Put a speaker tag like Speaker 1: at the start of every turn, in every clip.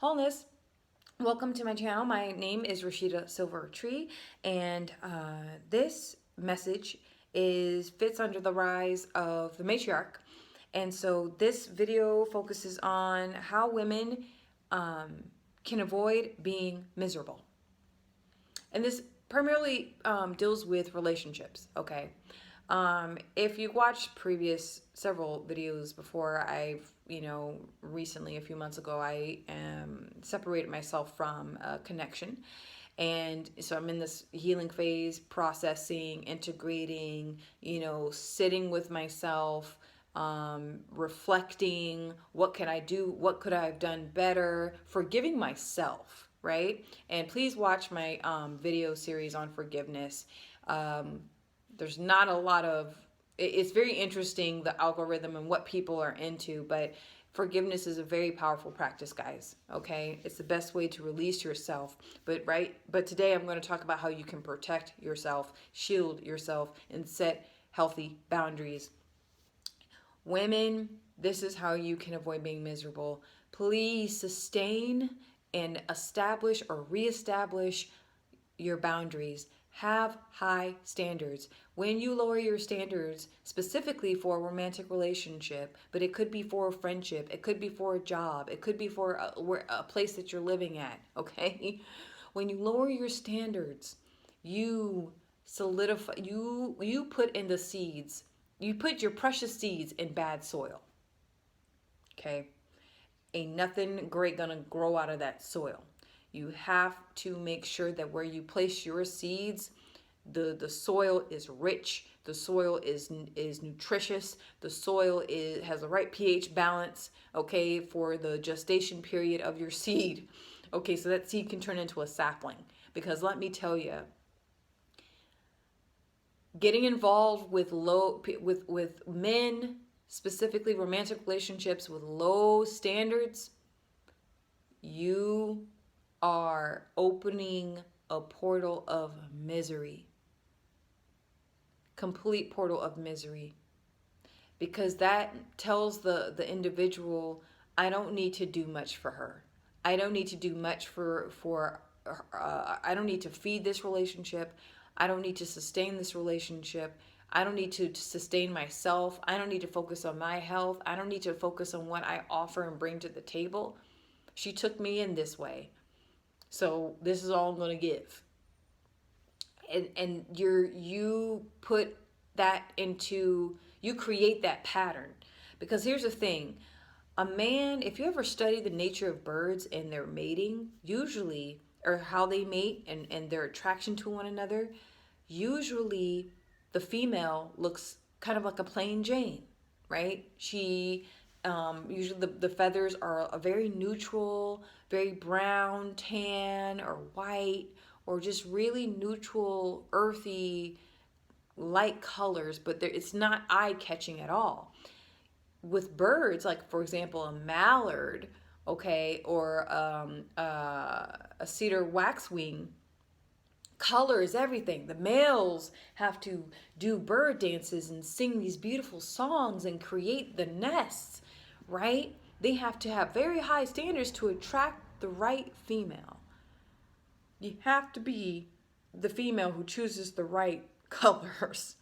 Speaker 1: wholeness. Welcome to my channel. My name is Rashida Silvertree, and this message fits under the rise of the matriarch. And so this video focuses on how women can avoid being miserable. And this primarily deals with relationships, okay? If you watched previous several videos before, recently, a few months ago, I separated myself from a connection. And so I'm in this healing phase, processing, integrating, sitting with myself, reflecting, what can I do? What could I have done better? Forgiving myself, right? And please watch my video series on forgiveness. There's not a lot of, it's very interesting, the algorithm and what people are into, but forgiveness is a very powerful practice, guys. Okay, it's the best way to release yourself. But today I'm going to talk about how you can protect yourself, shield yourself, and set healthy boundaries. Women, this is how you can avoid being miserable. Please sustain and establish or reestablish your boundaries. Have high standards. When you lower your standards, specifically for a romantic relationship, but it could be for a friendship, it could be for a job, it could be for a place that you're living at, okay? When you lower your standards, you solidify, you put in the seeds, you put your precious seeds in bad soil, okay? Ain't nothing great gonna grow out of that soil. You have to make sure that where you place your seeds, the soil is rich, the soil is nutritious, the soil has the right pH balance, okay, for the gestation period of your seed. Okay, so that seed can turn into a sapling. Because let me tell you, getting involved with with men, specifically romantic relationships with low standards, you are opening a portal of misery. Complete portal of misery. Because that tells the individual, I don't need to do much for her. I don't need to do much I don't need to feed this relationship. I don't need to sustain this relationship. I don't need to sustain myself. I don't need to focus on my health. I don't need to focus on what I offer and bring to the table. She took me in this way, so this is all I'm going to give. And you put that into, you create that pattern. Because here's the thing, a man, if you ever study the nature of birds and their mating, usually, or how they mate and their attraction to one another, usually the female looks kind of like a plain Jane, right? She usually the feathers are a very neutral, very brown, tan, or white, or just really neutral, earthy, light colors, but it's not eye-catching at all. With birds, like for example a mallard, okay, or a cedar waxwing, color is everything. The males have to do bird dances and sing these beautiful songs and create the nests, right? They have to have very high standards to attract the right female. You have to be the female who chooses the right colors,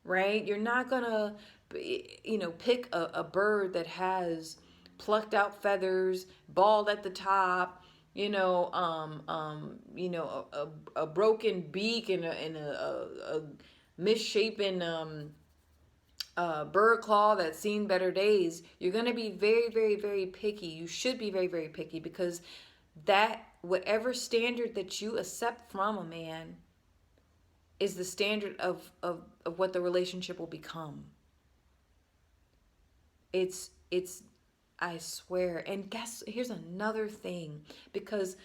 Speaker 1: right? You're not gonna, pick a bird that has plucked out feathers, bald at the top, a broken beak and a misshapen bird claw that's seen better days. You're gonna be very, very, very picky. You should be very, very picky, because that whatever standard that you accept from a man is the standard of what the relationship will become. It's I swear. And here's another thing, because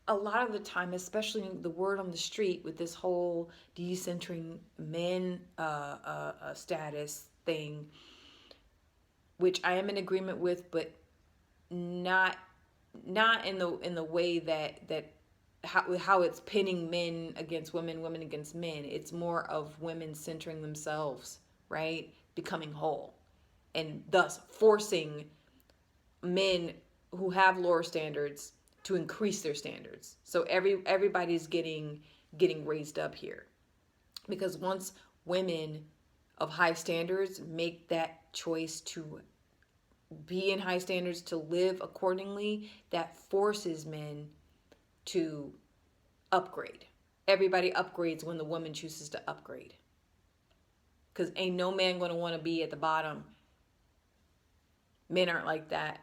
Speaker 1: a lot of the time, especially the word on the street with this whole decentering men status thing, which I am in agreement with, but not in the way that how it's pinning men against women, women against men. It's more of women centering themselves, right? Becoming whole, and thus forcing men who have lower standards to increase their standards. So everybody's getting raised up here, because once women of high standards make that choice to be in high standards, to live accordingly, that forces men to upgrade. Everybody upgrades when the woman chooses to upgrade, because ain't no man going to want to be at the bottom. Men aren't like that.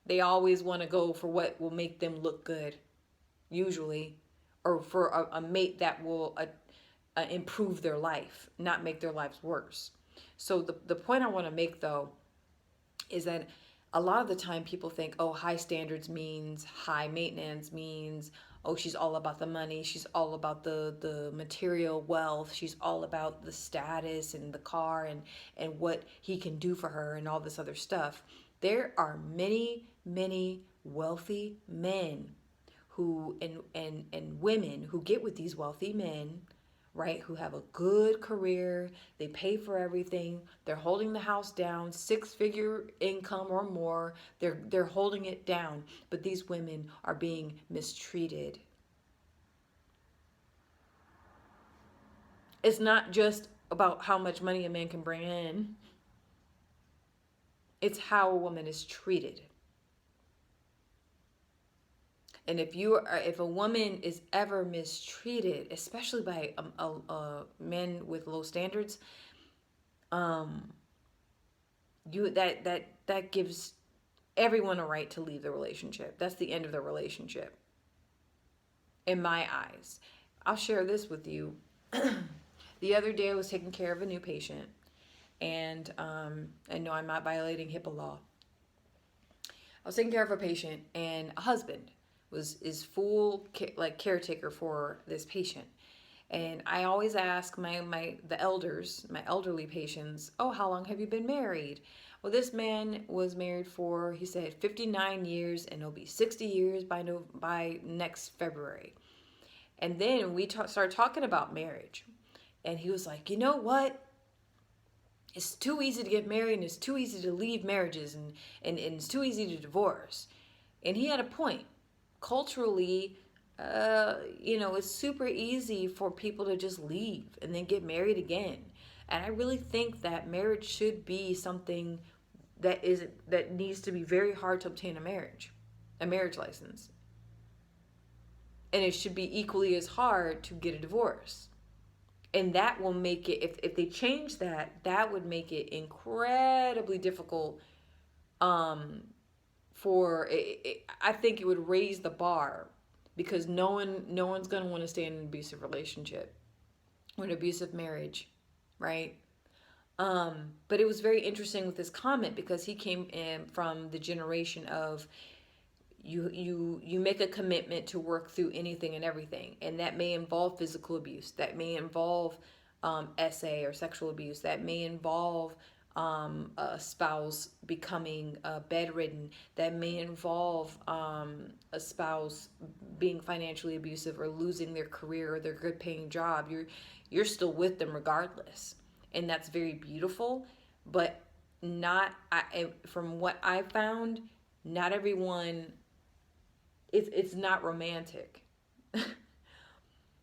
Speaker 1: They always want to go for what will make them look good, usually, or for a mate that will improve their life, not make their lives worse. So the point I want to make, though, is that a lot of the time people think, oh, high standards means high maintenance, means, oh, she's all about the money, she's all about the material wealth, she's all about the status and the car and what he can do for her and all this other stuff. There are many wealthy men who and women who get with these wealthy men, right, who have a good career, they pay for everything, they're holding the house down, 6-figure income or more, they're holding it down, but these women are being mistreated. It's not just about how much money a man can bring in, it's how a woman is treated. And if a woman is ever mistreated, especially by men with low standards, that gives everyone a right to leave the relationship. That's the end of the relationship, in my eyes. I'll share this with you. The other day I was taking care of a new patient, and no, I'm not violating HIPAA law. I was taking care of a patient, and a husband is full caretaker for this patient. And I always ask the elders, my elderly patients, oh, how long have you been married? Well, this man was married for, he said, 59 years, and it'll be 60 years by next February. And then we started talking about marriage, and he was like, you know what? It's too easy to get married, and it's too easy to leave marriages, and it's too easy to divorce. And he had a point. Culturally, it's super easy for people to just leave and then get married again. And I really think that marriage should be something that needs to be very hard to obtain a marriage license. And it should be equally as hard to get a divorce. And that will make it, if they change that would make it incredibly difficult. I think it would raise the bar, because no one's going to want to stay in an abusive relationship or an abusive marriage, right? But it was very interesting with this comment, because he came in from the generation of you make a commitment to work through anything and everything, and that may involve physical abuse, that may involve SA or sexual abuse, that may involve a spouse becoming bedridden, that may involve a spouse being financially abusive or losing their career or their good paying job. You're still with them regardless, and that's very beautiful. But from what I found, not everyone, it's not romantic.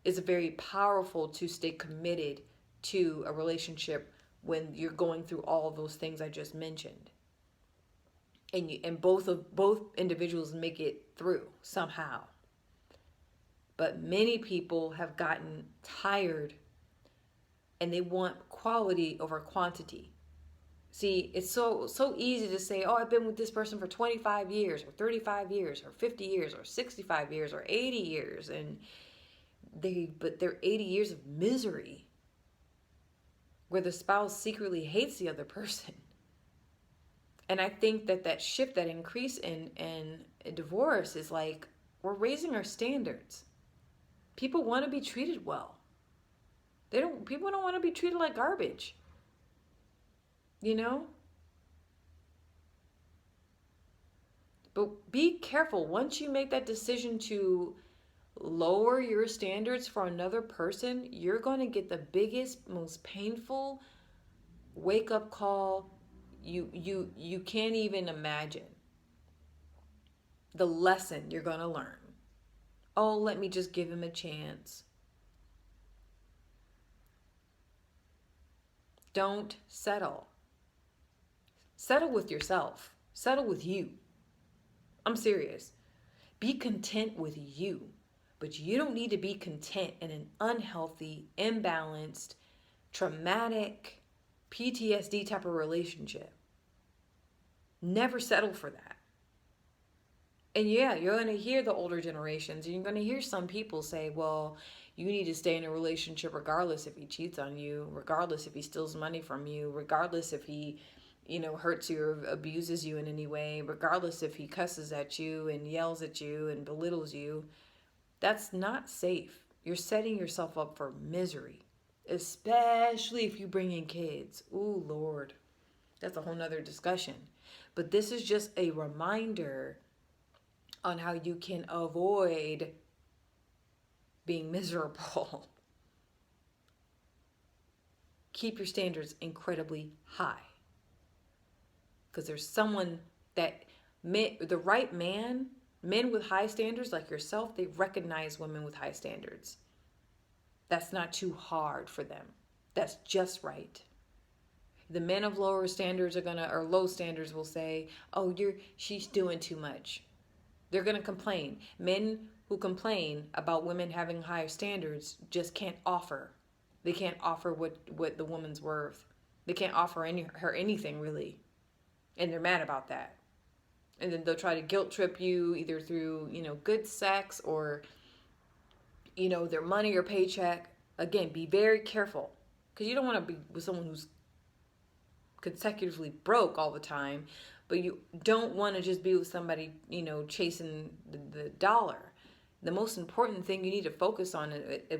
Speaker 1: It's very powerful to stay committed to a relationship when you're going through all of those things I just mentioned, and both individuals make it through somehow. But many people have gotten tired, and they want quality over quantity. See, it's so easy to say, oh, I've been with this person for 25 years or 35 years or 50 years or 65 years or 80 years, but they're 80 years of misery, where the spouse secretly hates the other person. And I think that shift, that increase in divorce is like, we're raising our standards. People want to be treated well. People don't want to be treated like garbage. But be careful. Once you make that decision to lower your standards for another person, you're going to get the biggest, most painful wake-up call you can't even imagine. the lesson you're going to learn. Oh, let me just give him a chance. Don't settle. Settle with yourself. Settle with you. I'm serious. Be content with you. But you don't need to be content in an unhealthy, imbalanced, traumatic, PTSD type of relationship. Never settle for that. And yeah, you're going to hear the older generations, and you're going to hear some people say, well, you need to stay in a relationship regardless if he cheats on you, regardless if he steals money from you, regardless if he, hurts you or abuses you in any way, regardless if he cusses at you and yells at you and belittles you. That's not safe. You're setting yourself up for misery, especially if you bring in kids. Ooh, Lord. That's a whole nother discussion. But this is just a reminder on how you can avoid being miserable. Keep your standards incredibly high. Because there's someone that, the right man, men with high standards like yourself, they recognize women with high standards. That's not too hard for them. That's just right. The men of lower standards or low standards will say, oh, she's doing too much. They're going to complain. Men who complain about women having higher standards just can't offer. They can't offer what the woman's worth. They can't offer her anything, really. And they're mad about that. And then they'll try to guilt trip you either through, good sex or, their money or paycheck. Again, be very careful. Because you don't want to be with someone who's consecutively broke all the time, but you don't want to just be with somebody, chasing the dollar. The most important thing you need to focus on,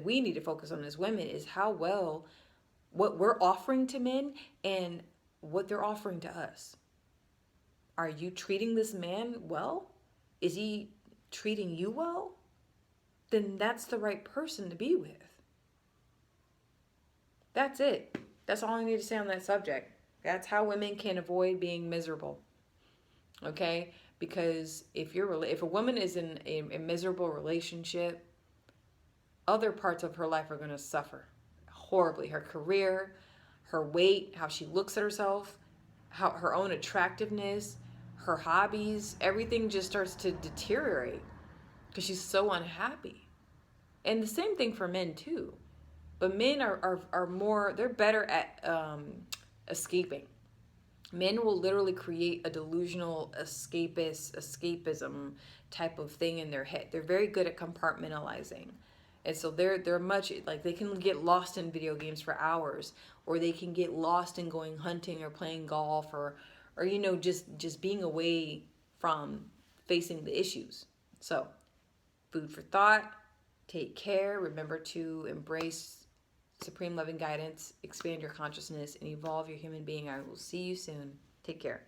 Speaker 1: we need to focus on as women, is how well what we're offering to men and what they're offering to us. Are you treating this man well? Is he treating you well? Then that's the right person to be with. That's it. That's all I need to say on that subject. That's how women can avoid being miserable. Okay? Because if a woman is in a miserable relationship, other parts of her life are going to suffer horribly. Her career, her weight, how she looks at herself, how her own attractiveness, her hobbies, everything just starts to deteriorate because she's so unhappy. And the same thing for men too. But men are more, they're better at escaping. Men will literally create a delusional escapism type of thing in their head. They're very good at compartmentalizing. And so they're much, like, they can get lost in video games for hours, or they can get lost in going hunting or playing golf or just being away from facing the issues. So, food for thought. Take care. Remember to embrace supreme loving guidance, expand your consciousness, and evolve your human being. I will see you soon. Take care.